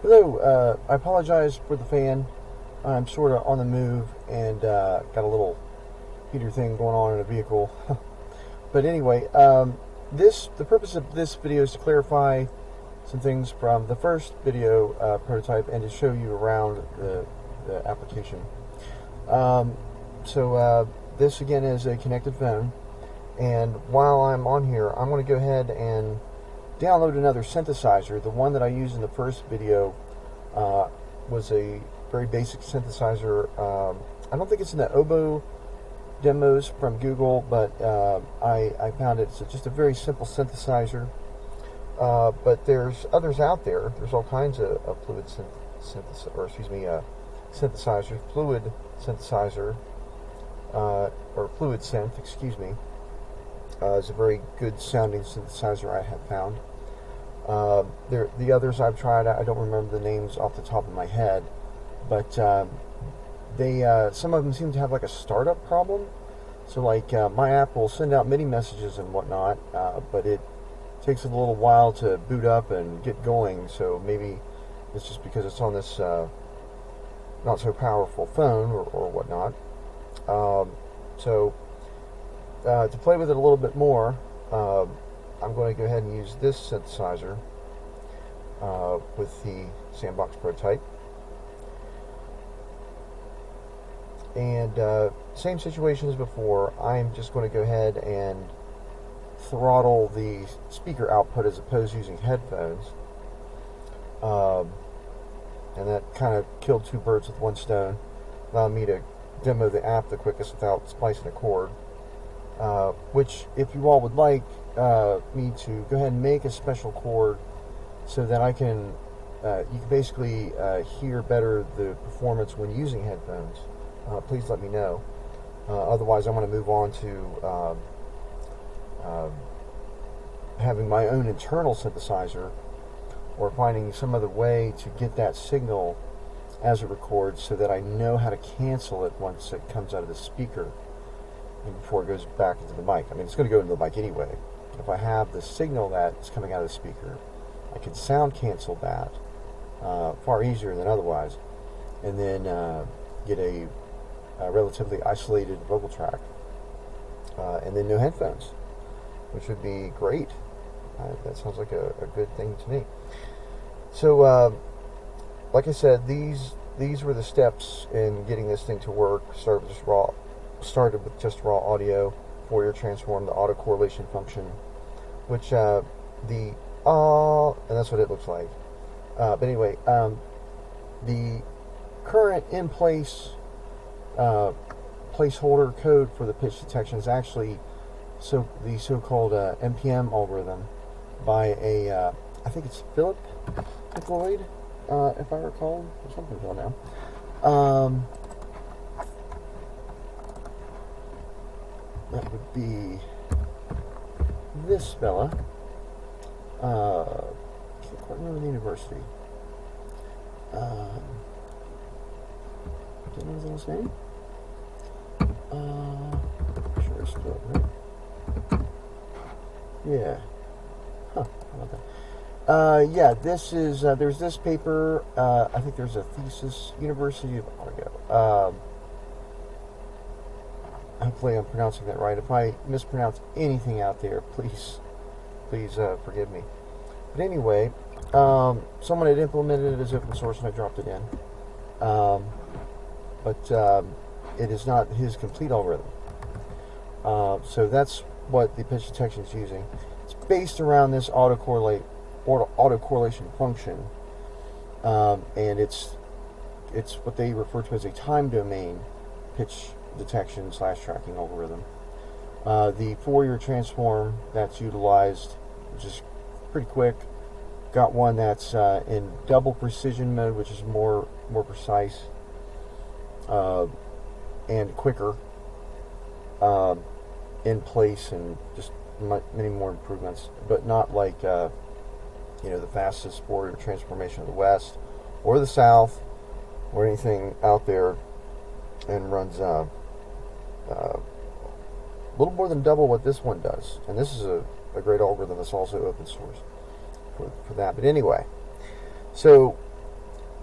Hello, I apologize for the fan. I'm sort of on the move and got a little heater thing going on in a vehicle. But anyway, the purpose of this video is to clarify some things from the first video prototype and to show you around the application. This again is a connected phone, and while I'm on here, I'm going to go ahead and download another synthesizer. The one that I used in the first video was a very basic synthesizer. I don't think it's in the Oboe demos from Google, but I found it's just a very simple synthesizer. But there's others out there. There's all kinds of fluid synthesizers, fluid synthesizer, or fluid synth, excuse me. It's a very good sounding synthesizer I have found. The others I've tried, I don't remember the names off the top of my head, but some of them seem to have like a startup problem. So like my app will send out MIDI messages and whatnot, but it takes a little while to boot up and get going. So maybe it's just because it's on this not so powerful phone or whatnot. To play with it a little bit more, I'm going to go ahead and use this synthesizer with the SANDBOX prototype. And same situation as before, I'm just going to go ahead and throttle the speaker output as opposed to using headphones. And that kind of killed two birds with one stone, allowing me to demo the app the quickest without splicing a cord. Which, if you all would like me to go ahead and make a special cord so that I can, you can basically hear better the performance when using headphones, please let me know. Otherwise, I'm going to move on to having my own internal synthesizer, or finding some other way to get that signal as it records so that I know how to cancel it once it comes out of the speaker and before it goes back into the mic. I mean, it's going to go into the mic anyway. If I have the signal that's coming out of the speaker, I can sound cancel that far easier than otherwise, and then get a relatively isolated vocal track, and then no headphones, which would be great. That sounds like a good thing to me. So, like I said, these were the steps in getting this thing to work. Started with just raw audio, Fourier transform, the autocorrelation function, which and that's what it looks like. But anyway, the current in place placeholder code for the pitch detection is actually the so-called NPM algorithm by a I think it's Philip Lloyd, if I recall, or something like now. That would be this fella. Can't quite remember the university. Don't know his last name. Sure it's spelled right. Yeah. Huh. How about that? Yeah. This is. There's this paper. I think there's a thesis. University of Otago. Hopefully I'm pronouncing that right. If I mispronounce anything out there, please forgive me. But anyway, someone had implemented it as open source and I dropped it in. But it is not his complete algorithm. So that's what the pitch detection is using. It's based around this autocorrelation function, and it's what they refer to as a time domain pitch detection / tracking algorithm. The Fourier transform that's utilized, which is pretty quick. Got one that's in double precision mode, which is more precise and quicker in place, and just many more improvements, but not like the fastest Fourier transformation of the West or the South or anything out there, and runs a little more than double what this one does. And this is a great algorithm that's also open source for that. But anyway, so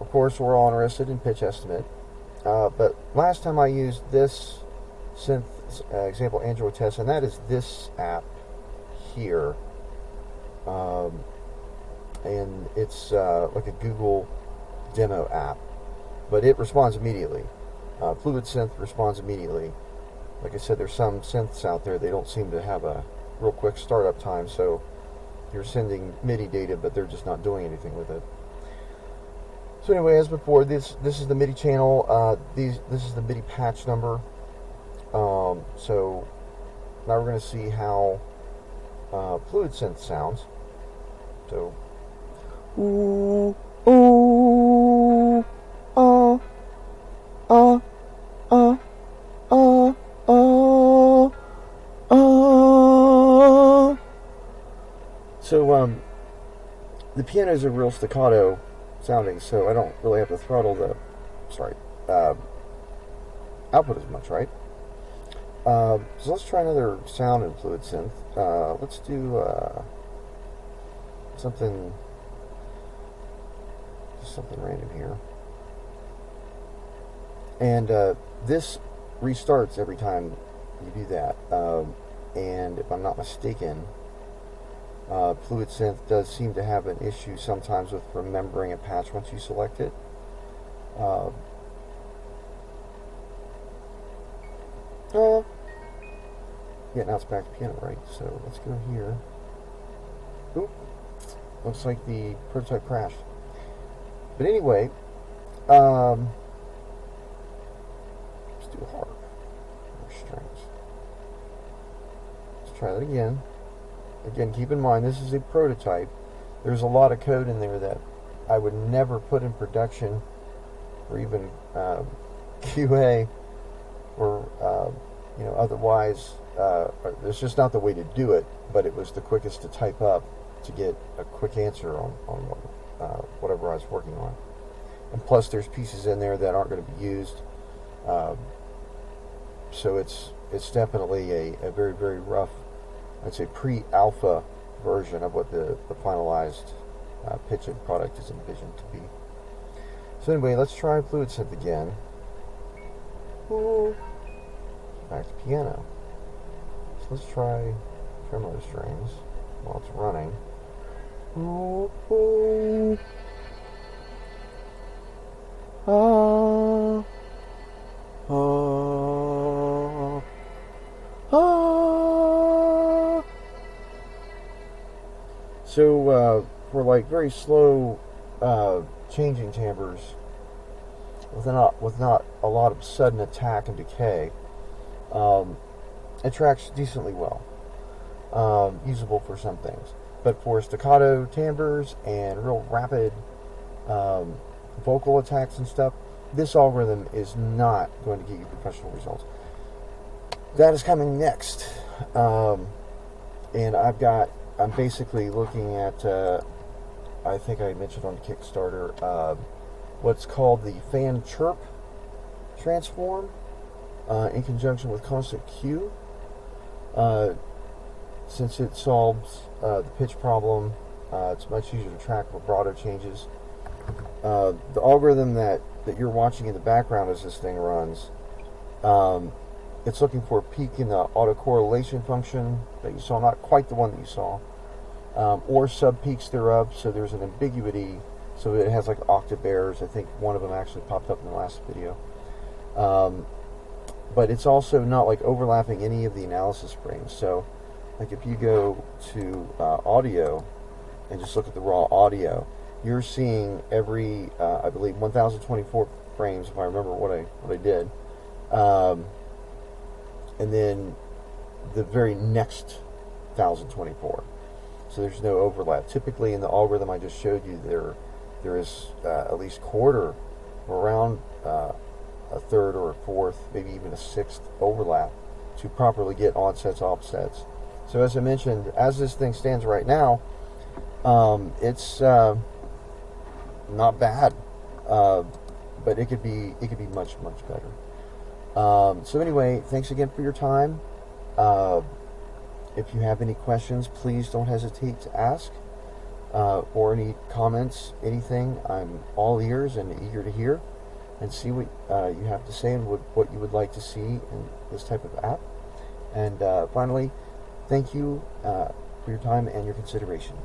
of course, we're all interested in pitch estimate. But last time I used this synth example Android test, and that is this app here. And it's like a Google demo app, but it responds immediately. Fluid Synth responds immediately. Like I said, there's some synths out there, they don't seem to have a real quick startup time, so you're sending MIDI data, but they're just not doing anything with it. So anyway, as before, this is the MIDI channel. This is the MIDI patch number. So now we're going to see how Fluid Synth sounds. So, ooh, ooh, So the pianos are real staccato sounding, so I don't really have to throttle the output as much, right? So let's try another sound in Fluid Synth. Let's do something random here. And this restarts every time you do that. And if I'm not mistaken, Fluid Synth does seem to have an issue sometimes with remembering a patch once you select it. Yeah, now it's back to piano, right? So let's go here. Oop. Looks like the prototype crashed. But anyway, let's do harp or strings. Let's try that again. Again, keep in mind, this is a prototype. There's a lot of code in there that I would never put in production or even QA or otherwise. It's just not the way to do it, but it was the quickest to type up to get a quick answer on whatever I was working on. And plus, there's pieces in there that aren't going to be used. So it's definitely a very, very rough, I'd say pre-alpha version of what the finalized PITCHIN product is envisioned to be. So anyway, let's try Fluid Synth again. Ooh. Back to piano. So let's try tremolo strings while it's running. Ooh, ooh. So for like very slow changing timbres with not a lot of sudden attack and decay, it tracks decently well, usable for some things. But for staccato timbres and real rapid vocal attacks and stuff, this algorithm is not going to get you professional results. That is coming next, and I'm basically looking at, I think I mentioned on Kickstarter, what's called the fan chirp transform in conjunction with constant Q. Since it solves the pitch problem, it's much easier to track vibrato changes. The algorithm that you're watching in the background as this thing runs, it's looking for a peak in the autocorrelation function that you saw, not quite the one that you saw, or sub-peaks thereof, so there's an ambiguity, so it has like octave errors. I think one of them actually popped up in the last video. But it's also not like overlapping any of the analysis frames. So like if you go to audio and just look at the raw audio, you're seeing every I believe 1024 frames, if I remember what I did, and then the very next 1024. So there's no overlap. Typically in the algorithm I just showed you, there is at least quarter, around a third or a fourth, maybe even a sixth overlap to properly get onsets, offsets. So as I mentioned, as this thing stands right now, it's not bad, but it could be much better. So anyway, thanks again for your time. If you have any questions, please don't hesitate to ask. or any comments, anything. I'm all ears and eager to hear and see what you have to say and what you would like to see in this type of app. And finally, thank you for your time and your consideration.